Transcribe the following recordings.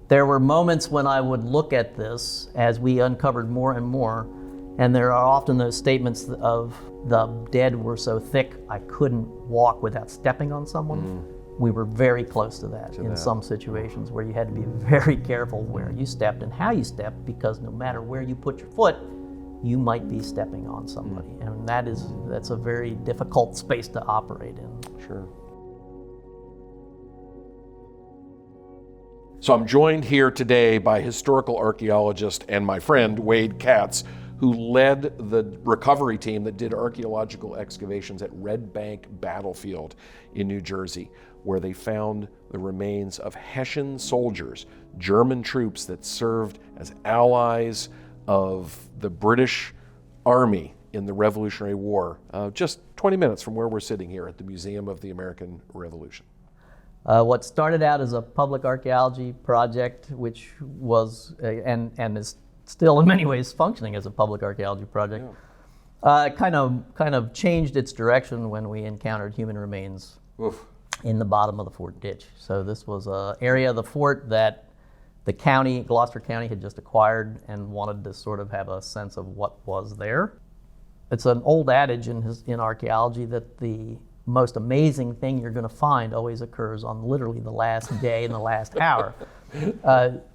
There were moments when I would look at this as we uncovered more and more, and there are often those statements of the dead were so thick I couldn't walk without stepping on someone. We were very close to that in some situations where you had to be very careful where you stepped and how you stepped, because no matter where you put your foot, you might be stepping on somebody. And that's a very difficult space to operate in. Sure. So I'm joined here today by historical archaeologist and my friend Wade Katz, who led the recovery team that did archaeological excavations at Red Bank Battlefield in New Jersey, where they found the remains of Hessian soldiers, German troops that served as allies of the British Army in the Revolutionary War, just 20 minutes from where we're sitting here at the Museum of the American Revolution. What started out as a public archaeology project, which was, and is still in many ways functioning as a public archaeology project, kind of changed its direction when we encountered human remains in the bottom of the fort ditch. So this was an area of the fort that the county, Gloucester County, had just acquired and wanted to sort of have a sense of what was there. It's an old adage in archaeology that the most amazing thing you're going to find always occurs on literally the last day and the last hour.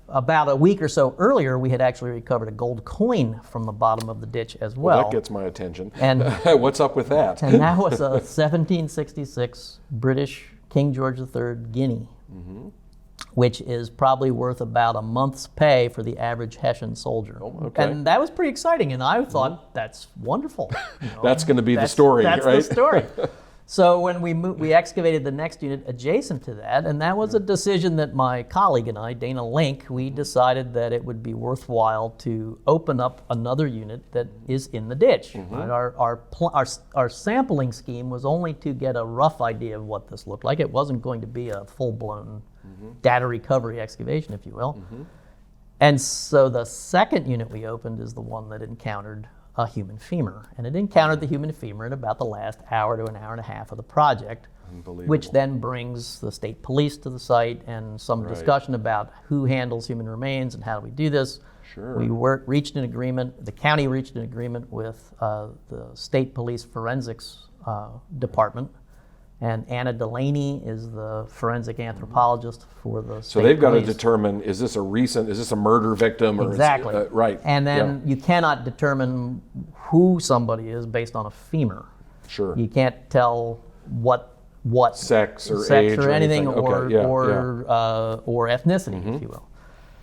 About a week or so earlier, we had actually recovered a gold coin from the bottom of the ditch as well. That gets my attention. And what's up with that? And that was a 1766 British King George III guinea, which is probably worth about a month's pay for the average Hessian soldier. Oh, okay. And that was pretty exciting, and I thought, that's wonderful. That's going to be the story, that's right? That's the story. So when we excavated the next unit adjacent to that, and that was a decision that my colleague and I, Dana Link, we decided that it would be worthwhile to open up another unit that is in the ditch. Right? Our sampling scheme was only to get a rough idea of what this looked like. It wasn't going to be a full-blown data recovery excavation, if you will. And so the second unit we opened is the one that encountered a human femur. And it encountered the human femur in about the last hour to an hour and a half of the project, which then brings the state police to the site and some discussion about who handles human remains and how do we do this. We reached an agreement, the county reached an agreement with the state police forensics department, and Anna Delaney is the forensic anthropologist for the state So they've got police. to determine, is this a murder victim? Or Exactly. Right. And then you cannot determine who somebody is based on a femur. Sure. You can't tell what sex or age or anything, Okay. or ethnicity, if you will.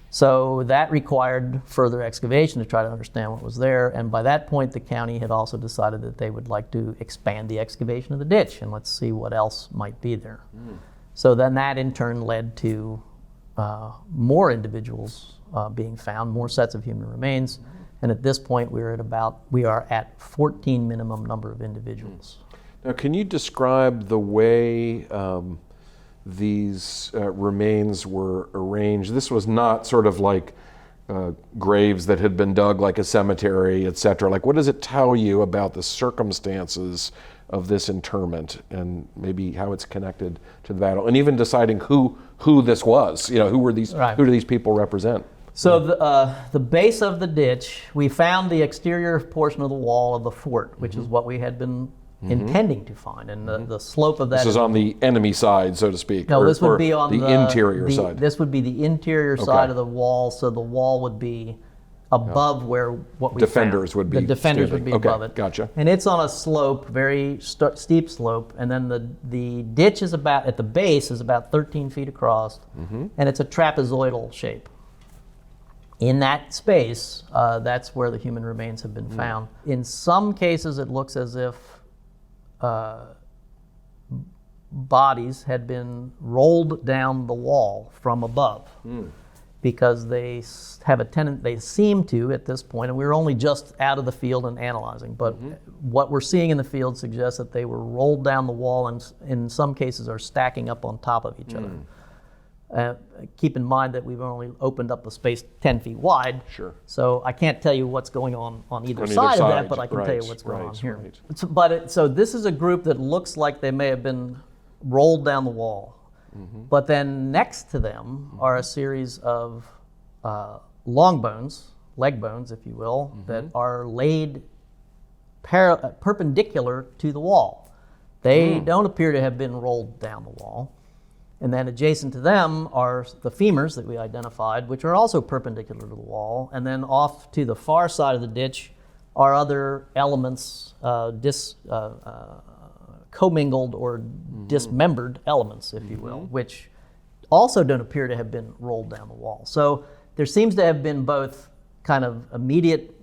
So that required further excavation to try to understand what was there. And by that point, the county had also decided that they would like to expand the excavation of the ditch and let's see what else might be there. So then that in turn led to more individuals being found, more sets of human remains. And at this point, we are at 14 minimum number of individuals. Now, can you describe the way these remains were arranged? This was not sort of like graves that had been dug like a cemetery, et cetera. Like, what does it tell you about the circumstances of this interment and maybe how it's connected to the battle, and even deciding who this was? You know, who do these people represent? So the base of the ditch, we found the exterior portion of the wall of the fort, which is what we had been intending to find, and the slope of that. This is on the enemy side, so to speak. No, this would be on the interior side. This would be the interior side of the wall, so the wall would be above where what we defenders found. would be. The defenders would be above it. Gotcha. And it's on a slope, very steep slope, and then the ditch is at the base is about 13 feet across, and it's a trapezoidal shape. In that space, that's where the human remains have been found. In some cases, it looks as if bodies had been rolled down the wall from above, because they have they seem to at this point, and we were only just out of the field and analyzing, but what we're seeing in the field suggests that they were rolled down the wall and in some cases are stacking up on top of each other. Keep in mind that we've only opened up the space 10 feet wide. Sure. So I can't tell you what's going on either side of that, but I can tell you what's going on here. So this is a group that looks like they may have been rolled down the wall. But then next to them are a series of long bones, leg bones, if you will, that are laid perpendicular to the wall. They don't appear to have been rolled down the wall. And then adjacent to them are the femurs that we identified, which are also perpendicular to the wall. And then off to the far side of the ditch are other elements, commingled or dismembered elements, if you will, which also don't appear to have been rolled down the wall. So there seems to have been both kind of immediate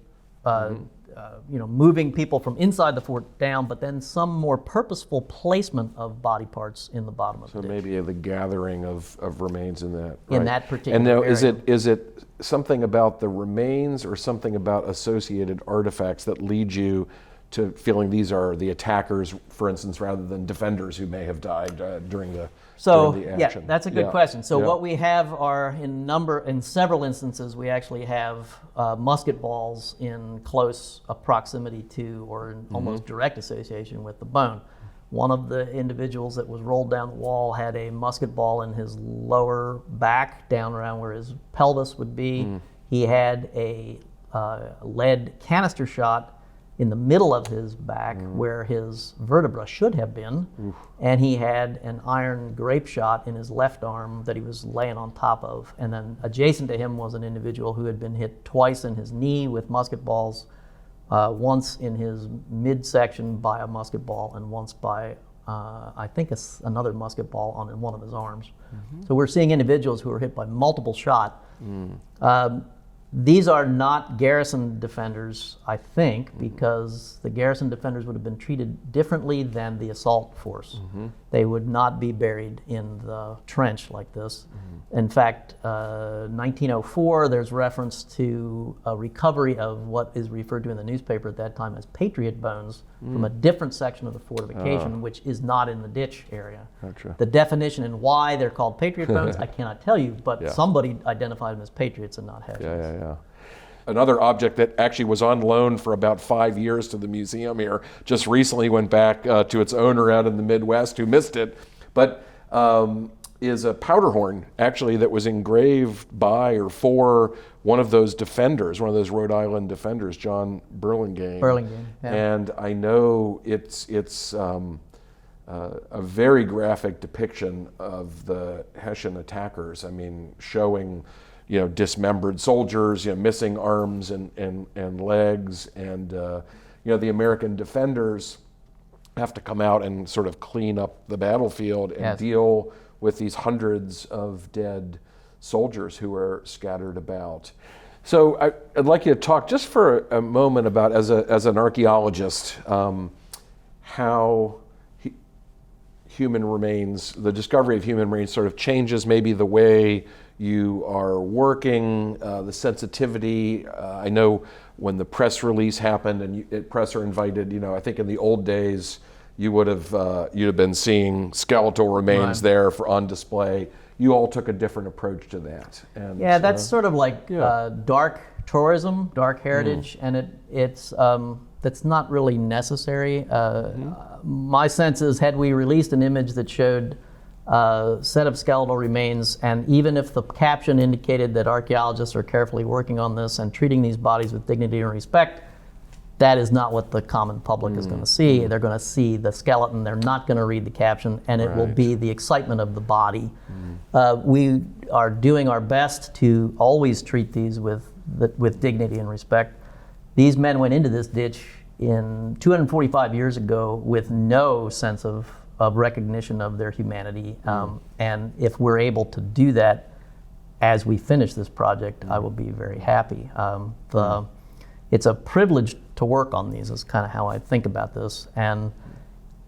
moving people from inside the fort down, but then some more purposeful placement of body parts in the bottom of the ditch. So maybe the gathering of remains in that. In that particular And now, area. is it something about the remains or something about associated artifacts that lead you to feeling these are the attackers, for instance, rather than defenders who may have died during the action? Yeah, that's a good question. So what we have are in several instances, we actually have musket balls in close proximity to or in almost direct association with the bone. One of the individuals that was rolled down the wall had a musket ball in his lower back, down around where his pelvis would be. He had a lead canister shot in the middle of his back where his vertebra should have been, and he had an iron grape shot in his left arm that he was laying on top of. And then adjacent to him was an individual who had been hit twice in his knee with musket balls, once in his midsection by a musket ball and once by, I think, another musket ball in one of his arms. So we're seeing individuals who were hit by multiple shot. These are not garrison defenders, I think, because the garrison defenders would have been treated differently than the assault force. They would not be buried in the trench like this. In fact, 1904, there's reference to a recovery of what is referred to in the newspaper at that time as patriot bones from a different section of the fortification, which is not in the ditch area. Gotcha. The definition and why they're called patriot bones, I cannot tell you, but somebody identified them as patriots and not Hessians. Another object that actually was on loan for about 5 years to the museum here just recently went back to its owner out in the Midwest who missed it, but is a powder horn actually that was engraved by or for one of those defenders, one of those Rhode Island defenders, John Burlingame. And I know it's a very graphic depiction of the Hessian attackers. I mean, showing dismembered soldiers, missing arms and legs, and the American defenders have to come out and sort of clean up the battlefield and deal with these hundreds of dead soldiers who are scattered about. So I'd like you to talk just for a moment about, as an archaeologist, how human remains, the discovery of human remains sort of changes maybe the way you are working, the sensitivity. I know when the press release happened and press are invited, I think in the old days you would have you'd have been seeing skeletal remains there on display. You all took a different approach to that. And that's sort of like dark tourism, dark heritage, and it's that's not really necessary. My sense is, had we released an image that showed a set of skeletal remains, and even if the caption indicated that archaeologists are carefully working on this and treating these bodies with dignity and respect, that is not what the common public is going to see. They're going to see the skeleton. They're not going to read the caption, and it will be the excitement of the body. We are doing our best to always treat these with dignity and respect. These men went into this ditch in 245 years ago with no sense of recognition of their humanity. And if we're able to do that as we finish this project, I will be very happy. It's a privilege to work on these, is kind of how I think about this. And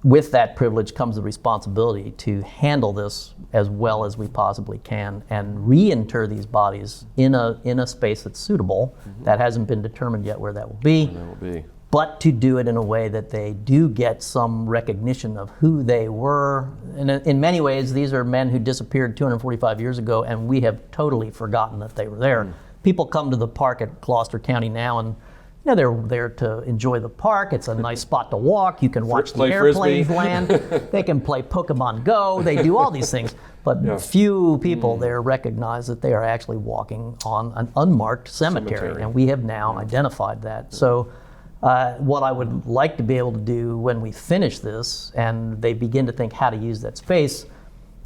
with that privilege comes the responsibility to handle this as well as we possibly can and reinter these bodies in a space that's suitable. That hasn't been determined yet where that will be. But to do it in a way that they do get some recognition of who they were. And in many ways, these are men who disappeared 245 years ago, and we have totally forgotten that they were there. People come to the park at Gloucester County now, and they're there to enjoy the park. It's a nice spot to walk. You can watch the airplanes land. They can play Pokemon Go. They do all these things. But few people there recognize that they are actually walking on an unmarked cemetery. And we have now identified that. So what I would like to be able to do when we finish this and they begin to think how to use that space,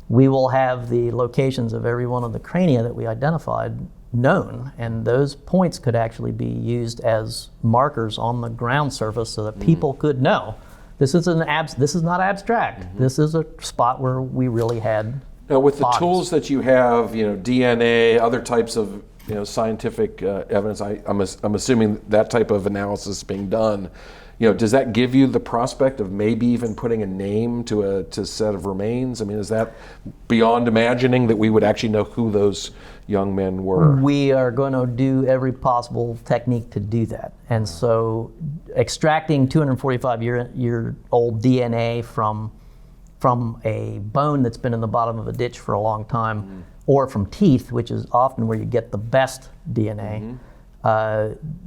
we will have the locations of every one of the crania that we identified known, and those points could actually be used as markers on the ground surface so that people could know this is not abstract. This is a spot where we really had. Now, with the bodies. tools that you have, DNA, other types of scientific evidence, I'm assuming that type of analysis is being done. Does that give you the prospect of maybe even putting a name to a set of remains? I mean, is that beyond imagining that we would actually know who those young men were? We are going to do every possible technique to do that. And so extracting 245-year-old DNA from a bone that's been in the bottom of a ditch for a long time, or from teeth, which is often where you get the best DNA,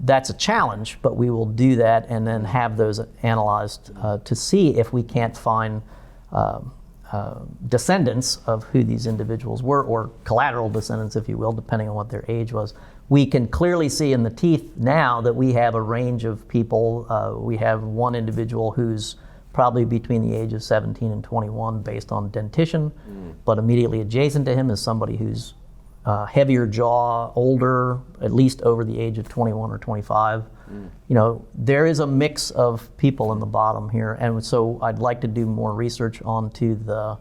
that's a challenge, but we will do that and then have those analyzed to see if we can't find descendants of who these individuals were, or collateral descendants, if you will, depending on what their age was. We can clearly see in the teeth now that we have a range of people. We have one individual who's probably between the age of 17 and 21 based on dentition, but immediately adjacent to him is somebody who's heavier jaw, older, at least over the age of 21 or 25. There is a mix of people in the bottom here, and so I'd like to do more research onto the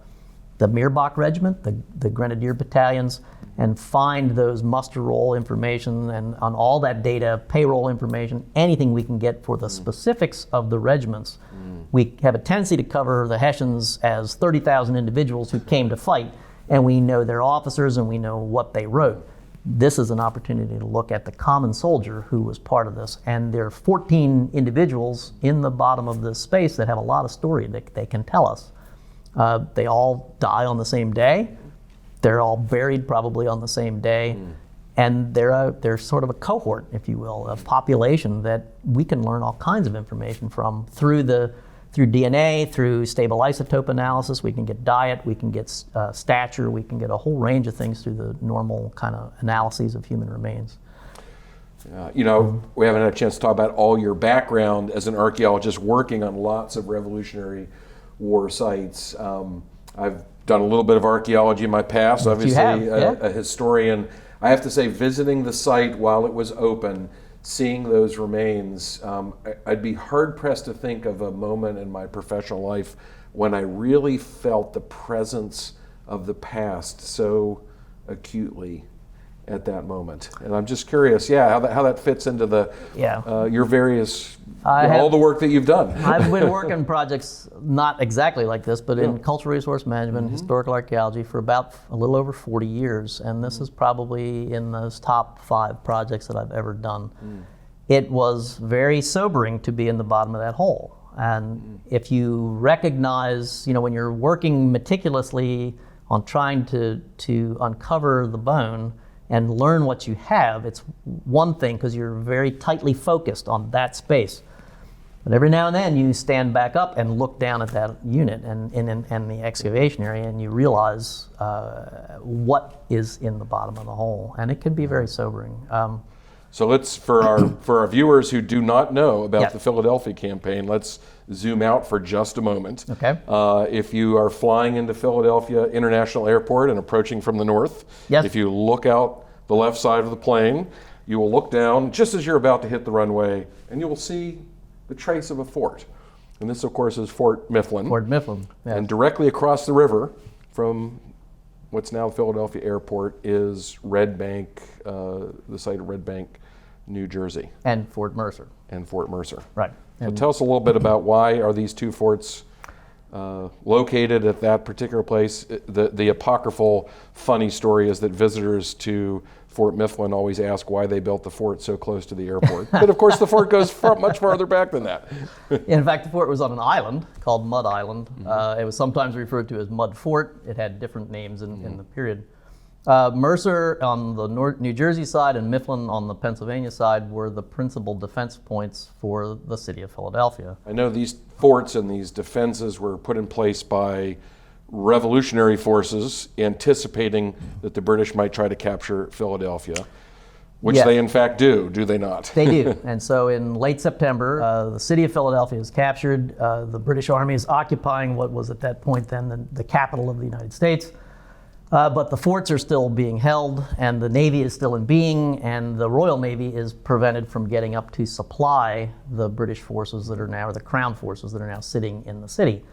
Mirbach Regiment, the Grenadier battalions, and find those muster roll information and on all that data, payroll information, anything we can get for the specifics of the regiments. We have a tendency to cover the Hessians as 30,000 individuals who came to fight, and we know their officers and we know what they wrote. This is an opportunity to look at the common soldier who was part of this, and there are 14 individuals in the bottom of this space that have a lot of story that they can tell us. They all die on the same day. They're all buried probably on the same day. And they're sort of a cohort, if you will, a population that we can learn all kinds of information from through DNA, through stable isotope analysis. We can get diet, we can get stature, we can get a whole range of things through the normal kind of analyses of human remains. We haven't had a chance to talk about all your background as an archaeologist working on lots of Revolutionary War sites. I've done a little bit of archaeology in my past, obviously a historian. I have to say, visiting the site while it was open, seeing those remains, I'd be hard-pressed to think of a moment in my professional life when I really felt the presence of the past so acutely at that moment. And I'm just curious, how that fits into your various, all the work that you've done. I've been working projects not exactly like this, but in cultural resource management, historical archaeology for about a little over 40 years, and this is probably in those top 5 projects that I've ever done. It was very sobering to be in the bottom of that hole. And if you recognize, when you're working meticulously on trying to uncover the bone and learn what you have, it's one thing because you're very tightly focused on that space. But every now and then you stand back up and look down at that unit and the excavation area, and you realize what is in the bottom of the hole, and it can be very sobering. So let's, for our viewers who do not know about the Philadelphia campaign, let's zoom out for just a moment. Okay. If you are flying into Philadelphia International Airport and approaching from the north, if you look out the left side of the plane, you will look down just as you're about to hit the runway, and you will see the trace of a fort. And this, of course, is Fort Mifflin. Fort Mifflin, yes. And directly across the river from what's now Philadelphia Airport is Red Bank, the site of Red Bank, New Jersey. And Fort Mercer. Right. So tell us a little bit about why are these two forts located at that particular place. The apocryphal funny story is that visitors to Fort Mifflin always ask why they built the fort so close to the airport. But of course the fort goes much farther back than that. In fact, the fort was on an island called Mud Island. It was sometimes referred to as Mud Fort. It had different names in the period. Mercer on the New Jersey side and Mifflin on the Pennsylvania side were the principal defense points for the city of Philadelphia. I know these forts and these defenses were put in place by Revolutionary forces anticipating that the British might try to capture Philadelphia, which Yeah. they in fact do they not? They do. And so in late September, the city of Philadelphia is captured. The British Army is occupying what was at that point then the capital of the United States. But the forts are still being held, and the Navy is still in being, and the Royal Navy is prevented from getting up to supply the British forces that are now, or the Crown forces that are now sitting in the city.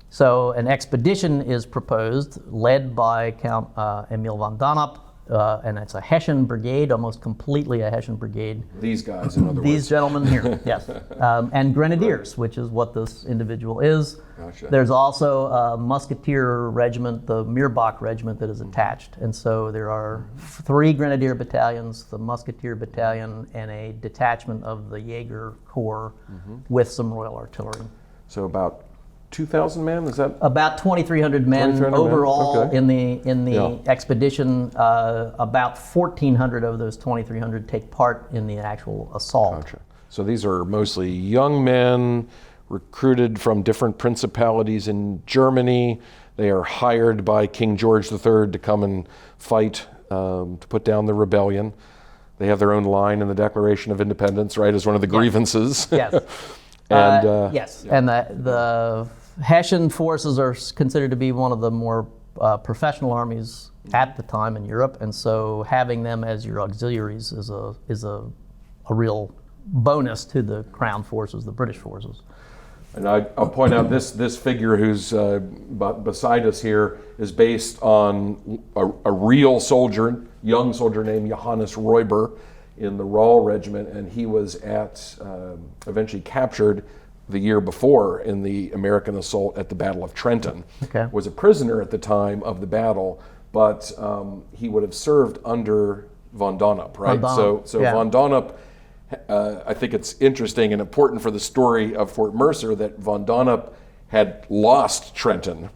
So an expedition is proposed, led by Count Emil von Donop, and it's a Hessian brigade, almost completely a Hessian brigade. These guys, in other These words. gentlemen here, yes. And grenadiers, which is what this individual is. Gotcha. There's also a musketeer regiment, the Mirbach regiment, that is attached. And so there are 3 grenadier battalions, the musketeer battalion, and a detachment of the Jaeger Corps with some Royal Artillery. So about 2,000 men, is that? About 2,300 men 2,300 men, overall okay. in the Yeah. expedition. About 1,400 of those 2,300 take part in the actual assault. Gotcha. So these are mostly young men recruited from different principalities in Germany. They are hired by King George III to come and fight to put down the rebellion. They have their own line in the Declaration of Independence, right, as one of the grievances. Yes. And Yes, and the Hessian forces are considered to be one of the more professional armies at the time in Europe, and so having them as your auxiliaries is a real bonus to the Crown forces, the British forces. And I'll point out this figure who's beside us here is based on a real soldier, young soldier named Johannes Räuber in the Rahl Regiment, and he was eventually captured the year before in the American assault at the Battle of Trenton. Okay. Was a prisoner at the time of the battle, but he would have served under von Donop, right? Von Donop, So yeah. von Donop, I think it's interesting and important for the story of Fort Mercer that von Donop had lost Trenton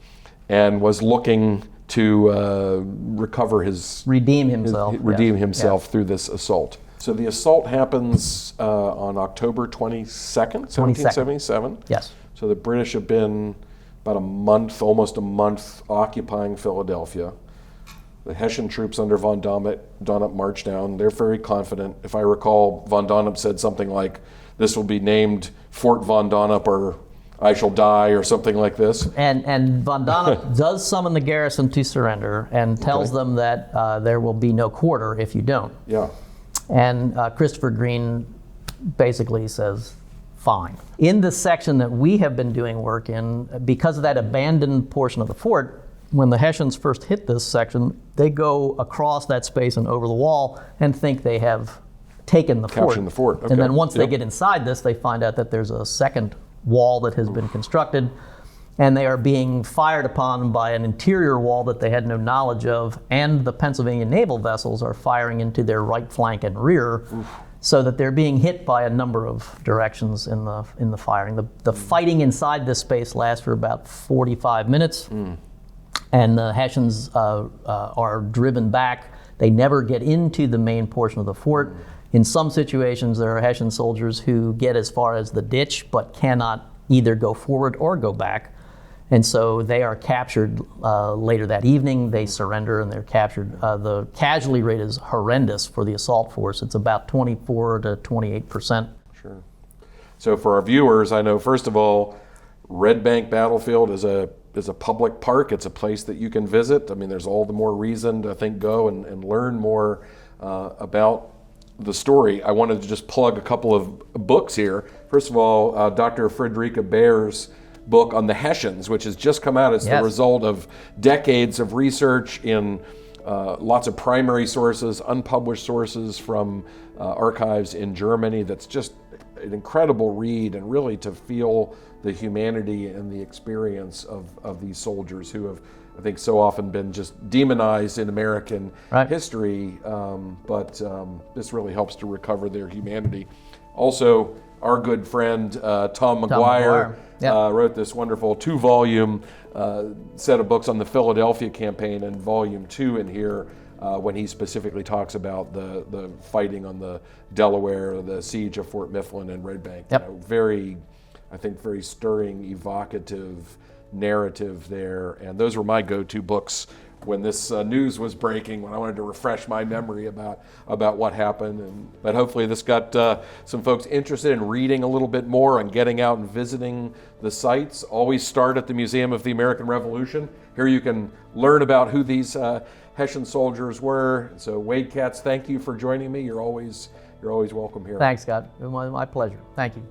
and was looking to recover Redeem himself. redeem yes. himself through this assault. So the assault happens on October 22nd, 1777. Yes. So the British have been about a month, almost a month, occupying Philadelphia. The Hessian troops under von Donop march down. They're very confident. If I recall, von Donop said something like, "This will be named Fort von Donop, or I shall die," or something like this. And von Donop does summon the garrison to surrender and tells them that there will be no quarter if you don't. Yeah. And Christopher Green basically says, fine. In the section that we have been doing work in, because of that abandoned portion of the fort, when the Hessians first hit this section, they go across that space and over the wall and think they have taken the fort. Capturing the fort, okay. And then once they Yep. get inside this, they find out that there's a second wall that has been constructed, and they are being fired upon by an interior wall that they had no knowledge of, and the Pennsylvania naval vessels are firing into their right flank and rear, so that they're being hit by a number of directions in the firing. The fighting inside this space lasts for about 45 minutes, and the Hessians are driven back. They never get into the main portion of the fort. In some situations, there are Hessian soldiers who get as far as the ditch, but cannot either go forward or go back. And so they are captured later that evening. They surrender and they're captured. The casualty rate is horrendous for the assault force. It's about 24 to 28%. Sure. So for our viewers, I know first of all, Red Bank Battlefield is a public park. It's a place that you can visit. I mean, there's all the more reason to, I think, go and learn more about the story. I wanted to just plug a couple of books here. First of all, Dr. Friederike Bayer's book on the Hessians, which has just come out. It's Yes. the result of decades of research in lots of primary sources, unpublished sources from archives in Germany. That's just an incredible read, and really to feel the humanity and the experience of these soldiers who have, I think, so often been just demonized in American Right. history, but this really helps to recover their humanity. Also, our good friend Tom McGuire. McGuire Yep. wrote this wonderful 2-volume set of books on the Philadelphia campaign, and volume 2 in here when he specifically talks about the fighting on the Delaware, the siege of Fort Mifflin and Red Bank. Yep. Very, I think, very stirring, evocative narrative there. And those were my go-to books when this news was breaking, when I wanted to refresh my memory about what happened. But hopefully this got some folks interested in reading a little bit more and getting out and visiting the sites. Always start at the Museum of the American Revolution. Here you can learn about who these Hessian soldiers were. So Wade Katz, thank you for joining me. You're always welcome here. Thanks, Scott. It was my pleasure. Thank you.